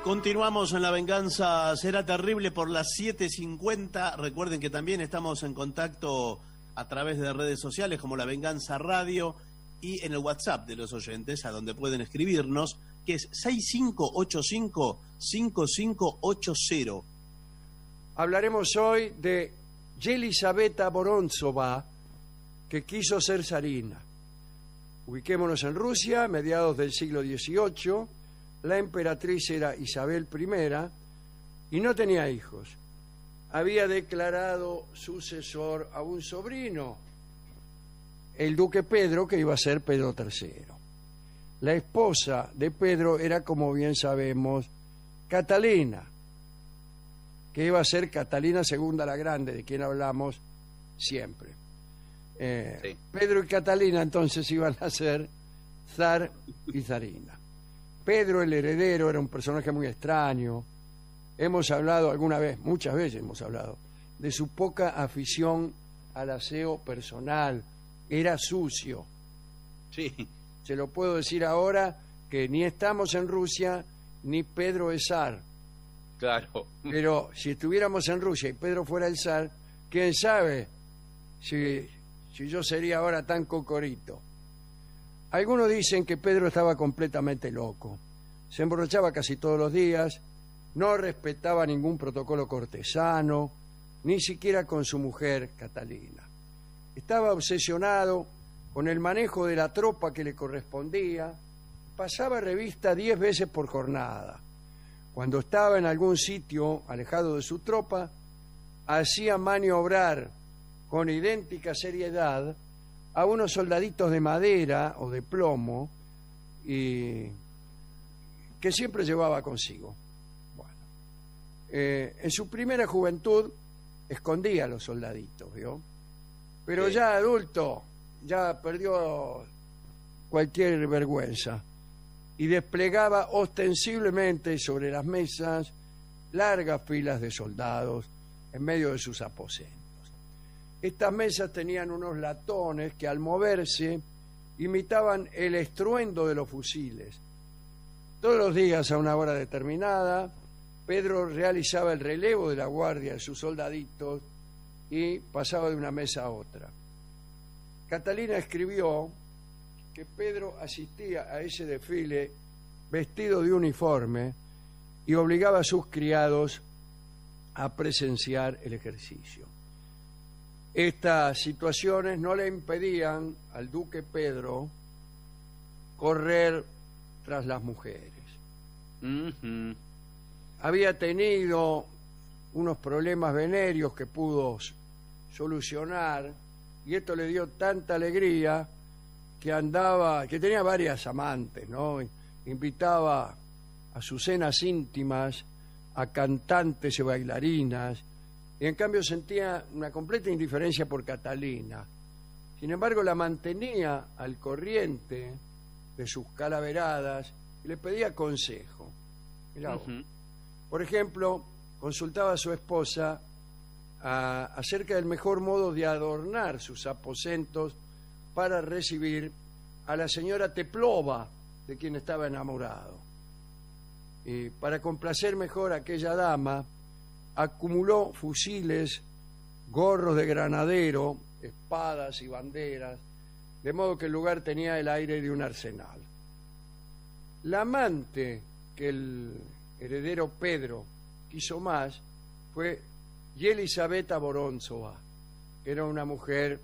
Continuamos en La Venganza Será Terrible por las 7:50. Recuerden que también estamos en contacto a través de redes sociales como La Venganza Radio y en el WhatsApp de los oyentes, a donde pueden escribirnos, que es 6585-5580. Hablaremos hoy de Yelizaveta Vorontsova, que quiso ser zarina. Ubiquémonos en Rusia, mediados del siglo XVIII. La emperatriz era Isabel I y no tenía hijos. Había declarado sucesor a un sobrino, el duque Pedro, que iba a ser Pedro III. La esposa de Pedro era, como bien sabemos, Catalina, que iba a ser Catalina II la Grande, de quien hablamos siempre. Sí. Pedro y Catalina entonces iban a ser zar y zarina. Pedro, el heredero, era un personaje muy extraño. Hemos hablado alguna vez, muchas veces hemos hablado, de su poca afición al aseo personal. Era sucio. Sí. Se lo puedo decir ahora, que ni estamos en Rusia, ni Pedro es zar. Claro. Pero si estuviéramos en Rusia y Pedro fuera el zar, quién sabe si yo sería ahora tan cocorito. Algunos dicen que Pedro estaba completamente loco. Se emborrachaba casi todos los días, no respetaba ningún protocolo cortesano, ni siquiera con su mujer Catalina. Estaba obsesionado con el manejo de la tropa que le correspondía, pasaba revista 10 veces por jornada. Cuando estaba en algún sitio alejado de su tropa, hacía maniobrar con idéntica seriedad a unos soldaditos de madera o de plomo y que siempre llevaba consigo. Bueno, en su primera juventud escondía a los soldaditos, ¿vio? Pero sí, ya adulto, ya perdió cualquier vergüenza y desplegaba ostensiblemente sobre las mesas largas filas de soldados en medio de sus aposentos. Estas mesas tenían unos latones que al moverse imitaban el estruendo de los fusiles. Todos los días a una hora determinada, Pedro realizaba el relevo de la guardia de sus soldaditos y pasaba de una mesa a otra. Catalina escribió que Pedro asistía a ese desfile vestido de uniforme y obligaba a sus criados a presenciar el ejercicio. Estas situaciones no le impedían al duque Pedro correr tras las mujeres. Había tenido unos problemas venéreos que pudo solucionar y esto le dio tanta alegría que tenía varias amantes, ¿no? Invitaba a sus cenas íntimas a cantantes y bailarinas, y en cambio sentía una completa indiferencia por Catalina. Sin embargo, la mantenía al corriente de sus calaveradas y le pedía consejo. Por ejemplo, consultaba a su esposa acerca del mejor modo de adornar sus aposentos para recibir a la señora Teplova, de quien estaba enamorado. Y para complacer mejor a aquella dama, acumuló fusiles, gorros de granadero, espadas y banderas, de modo que el lugar tenía el aire de un arsenal. La amante que el heredero Pedro quiso más fue Yelizaveta Vorontsova, que era una mujer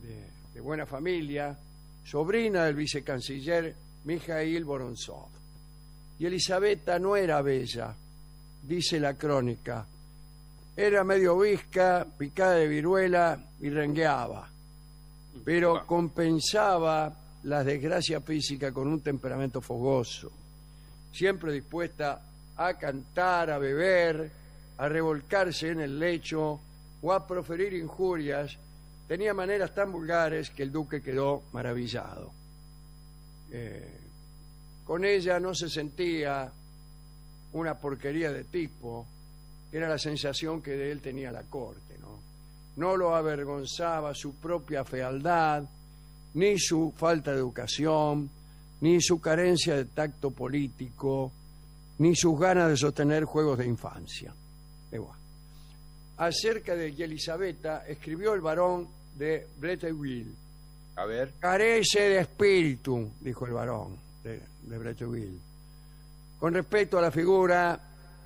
de buena familia, sobrina del vicecanciller Mikhail Vorontsov. Yelizaveta no era bella, dice la crónica. Era medio visca, picada de viruela y rengueaba, pero compensaba la desgracia física con un temperamento fogoso, siempre dispuesta a cantar, a beber, a revolcarse en el lecho o a proferir injurias. Tenía maneras tan vulgares que el duque quedó maravillado. Con ella no se sentía una porquería de tipo, era la sensación que de él tenía la corte, ¿no? No lo avergonzaba su propia fealdad, ni su falta de educación, ni su carencia de tacto político, ni sus ganas de sostener juegos de infancia. Igual. Acerca de Elisabetta escribió el barón de Bretteville. A ver. Carece de espíritu, dijo el barón de Bretteville. Con respecto a la figura,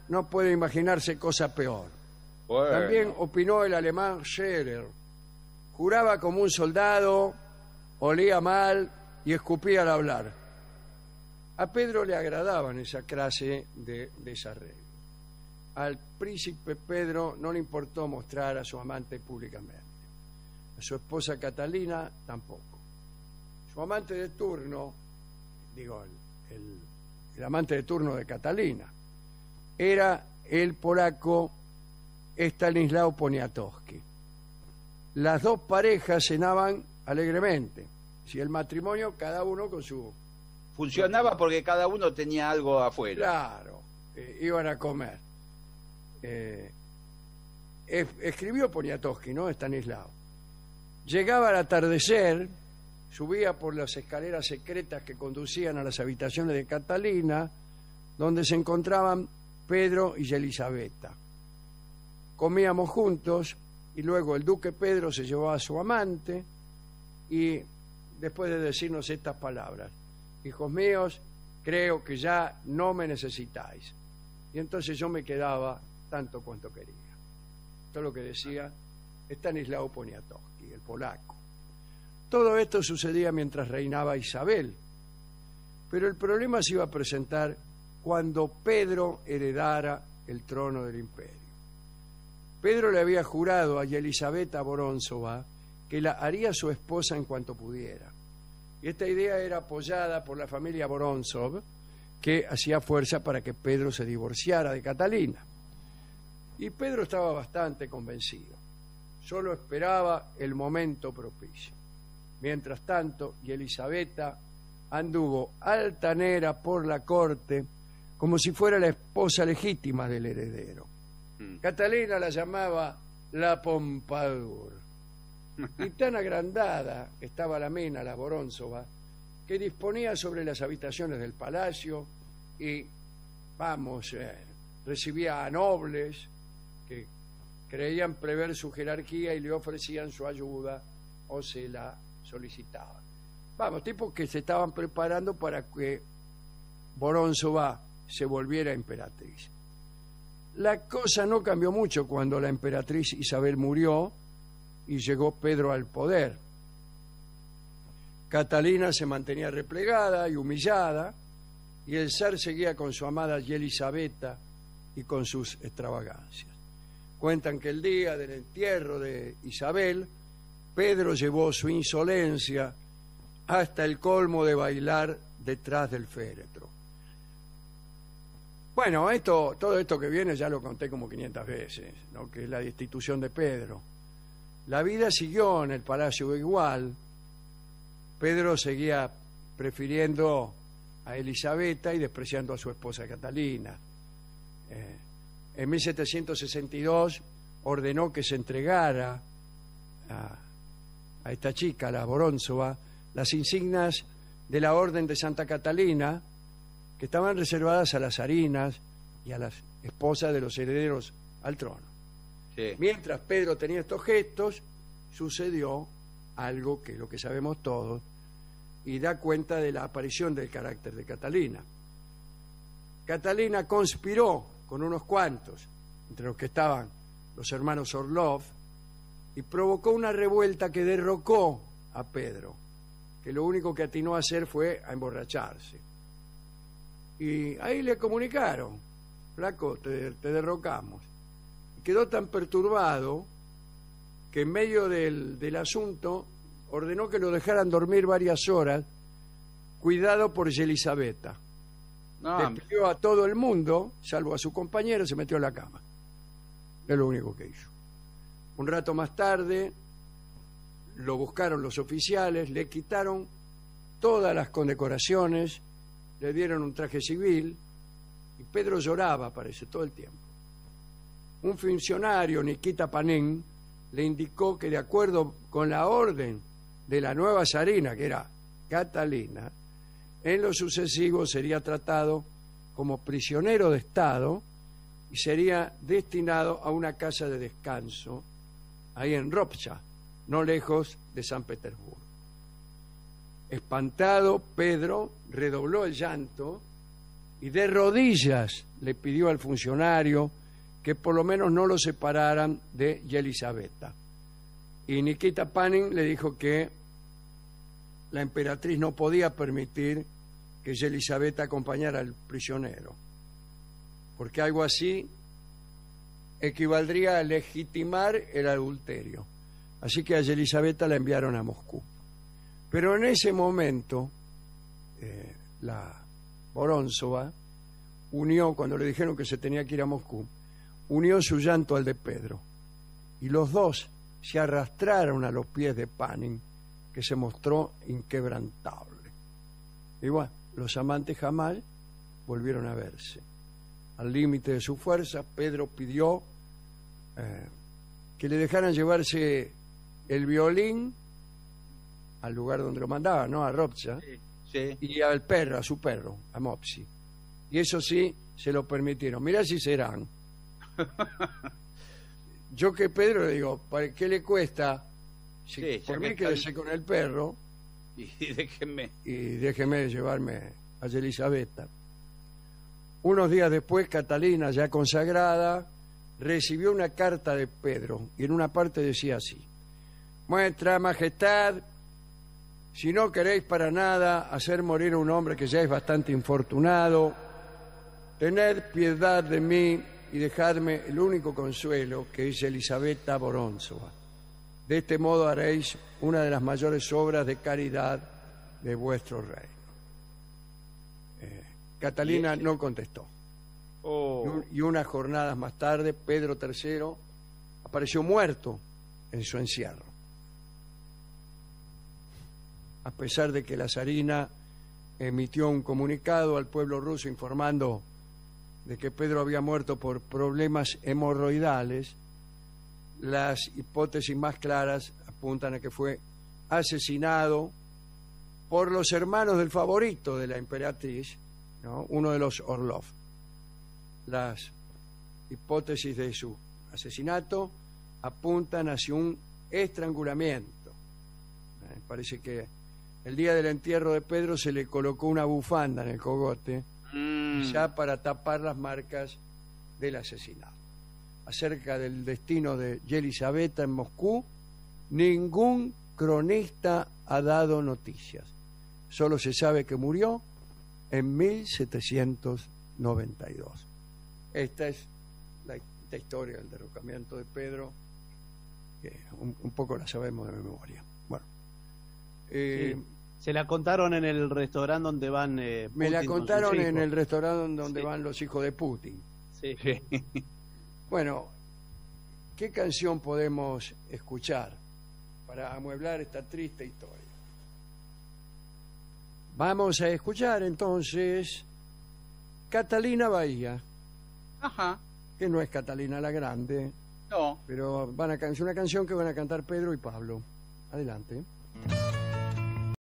no puede imaginarse cosa peor. Bueno. También opinó el alemán Scherer. Juraba como un soldado, olía mal y escupía al hablar. A Pedro le agradaban esa clase de desarreglos. Al príncipe Pedro no le importó mostrar a su amante públicamente. A su esposa Catalina tampoco. Su amante de turno, digo, el amante de turno de Catalina, era el polaco Stanislao Poniatowski. Las dos parejas cenaban alegremente. Si el matrimonio, cada uno con su... Funcionaba porque cada uno tenía algo afuera. Claro, iban a comer. Escribió Poniatowski, ¿no? Stanislao. Llegaba al atardecer, subía por las escaleras secretas que conducían a las habitaciones de Catalina, donde se encontraban Pedro y Elisabetta. Comíamos juntos y luego el duque Pedro se llevaba a su amante y después de decirnos estas palabras: hijos míos, creo que ya no me necesitáis. Y entonces yo me quedaba tanto cuanto quería. Esto es lo que decía Stanislao Poniatowski, el polaco. Todo esto sucedía mientras reinaba Isabel, pero el problema se iba a presentar cuando Pedro heredara el trono del imperio. Pedro le había jurado a Elisabetta Vorontsova que la haría su esposa en cuanto pudiera. Y esta idea era apoyada por la familia Vorontsov, que hacía fuerza para que Pedro se divorciara de Catalina. Y Pedro estaba bastante convencido. Solo esperaba el momento propicio. Mientras tanto, Elisabetta anduvo altanera por la corte como si fuera la esposa legítima del heredero. Catalina la llamaba la Pompadour. Y tan agrandada estaba la mina, la Vorontsova, que disponía sobre las habitaciones del palacio y, recibía a nobles que creían prever su jerarquía y le ofrecían su ayuda o se la solicitaban. Tipos que se estaban preparando para que Vorontsova se volviera emperatriz. La cosa no cambió mucho cuando la emperatriz Isabel murió y llegó Pedro al poder. Catalina se mantenía replegada y humillada, y el zar seguía con su amada Elisabetta y con sus extravagancias. Cuentan que el día del entierro de Isabel, Pedro llevó su insolencia hasta el colmo de bailar detrás del féretro. Bueno, todo esto que viene ya lo conté como 500 veces, ¿no? Que es la destitución de Pedro. La vida siguió en el palacio igual. Pedro seguía prefiriendo a Elisabetta y despreciando a su esposa Catalina. En 1762 ordenó que se entregara a esta chica, la Vorontsova, las insignias de la Orden de Santa Catalina, que estaban reservadas a las zarinas y a las esposas de los herederos al trono. Sí. Mientras Pedro tenía estos gestos, sucedió algo que es lo que sabemos todos y da cuenta de la aparición del carácter de Catalina. Catalina conspiró con unos cuantos, entre los que estaban los hermanos Orlov, y provocó una revuelta que derrocó a Pedro, que lo único que atinó a hacer fue a emborracharse. Y ahí le comunicaron: flaco, te derrocamos. Y quedó tan perturbado que en medio del asunto ordenó que lo dejaran dormir varias horas, cuidado por Elisabetta. Despidió a todo el mundo, salvo a su compañero, se metió en la cama. Es lo único que hizo. Un rato más tarde lo buscaron los oficiales, le quitaron todas las condecoraciones, le dieron un traje civil y Pedro lloraba, parece, todo el tiempo. Un funcionario, Nikita Panin, le indicó que de acuerdo con la orden de la nueva zarina, que era Catalina, en lo sucesivo sería tratado como prisionero de Estado y sería destinado a una casa de descanso ahí en Ropcha, no lejos de San Petersburgo. Espantado, Pedro redobló el llanto y de rodillas le pidió al funcionario que por lo menos no lo separaran de Yelizaveta. Y Nikita Panin le dijo que la emperatriz no podía permitir que Yelizaveta acompañara al prisionero, porque algo así equivaldría a legitimar el adulterio. Así que a Yelizaveta la enviaron a Moscú. Pero en ese momento, la Vorontsova unió, cuando le dijeron que se tenía que ir a Moscú, unió su llanto al de Pedro. Y los dos se arrastraron a los pies de Panin, que se mostró inquebrantable. Y bueno, los amantes jamás volvieron a verse. Al límite de su fuerza, Pedro pidió que le dejaran llevarse el violín al lugar donde lo mandaba, ¿no? A Ropcha. Sí, sí. Y al perro, a su perro, a Mopsi. Y eso sí, se lo permitieron. Mirá si serán. Yo que Pedro le digo, ¿para qué le cuesta? Si Sí, por ya mí que quédese con el perro Y déjenme. y déjeme llevarme a Yelizaveta. Unos días después, Catalina, ya consagrada, recibió una carta de Pedro y en una parte decía así: Vuestra Majestad, si no queréis para nada hacer morir a un hombre que ya es bastante infortunado, tened piedad de mí y dejadme el único consuelo, que es Yelizaveta Vorontsova. De este modo haréis una de las mayores obras de caridad de vuestro reino. Catalina no contestó. Oh, Y unas jornadas más tarde, Pedro III apareció muerto en su encierro. A pesar de que la zarina emitió un comunicado al pueblo ruso informando de que Pedro había muerto por problemas hemorroidales, las hipótesis más claras apuntan a que fue asesinado por los hermanos del favorito de la emperatriz, ¿no? Uno de los Orlov. Las hipótesis de su asesinato apuntan hacia un estrangulamiento. Parece que el día del entierro de Pedro se le colocó una bufanda en el cogote, ya para tapar las marcas del asesinato. Acerca del destino de Yelizaveta en Moscú, ningún cronista ha dado noticias. Solo se sabe que murió en 1792. Esta es la historia del derrocamiento de Pedro, que un poco la sabemos de memoria. Bueno, Sí. Se la contaron en el restaurante donde van. me la Putin con contaron sus en hijos. el restaurante donde Sí. van los hijos de Putin. Sí. Bueno, ¿qué canción podemos escuchar para amueblar esta triste historia? Vamos a escuchar entonces Catalina Bahía, ajá. que no es Catalina la Grande, No. pero van a cantar una canción que van a cantar Pedro y Pablo. Adelante.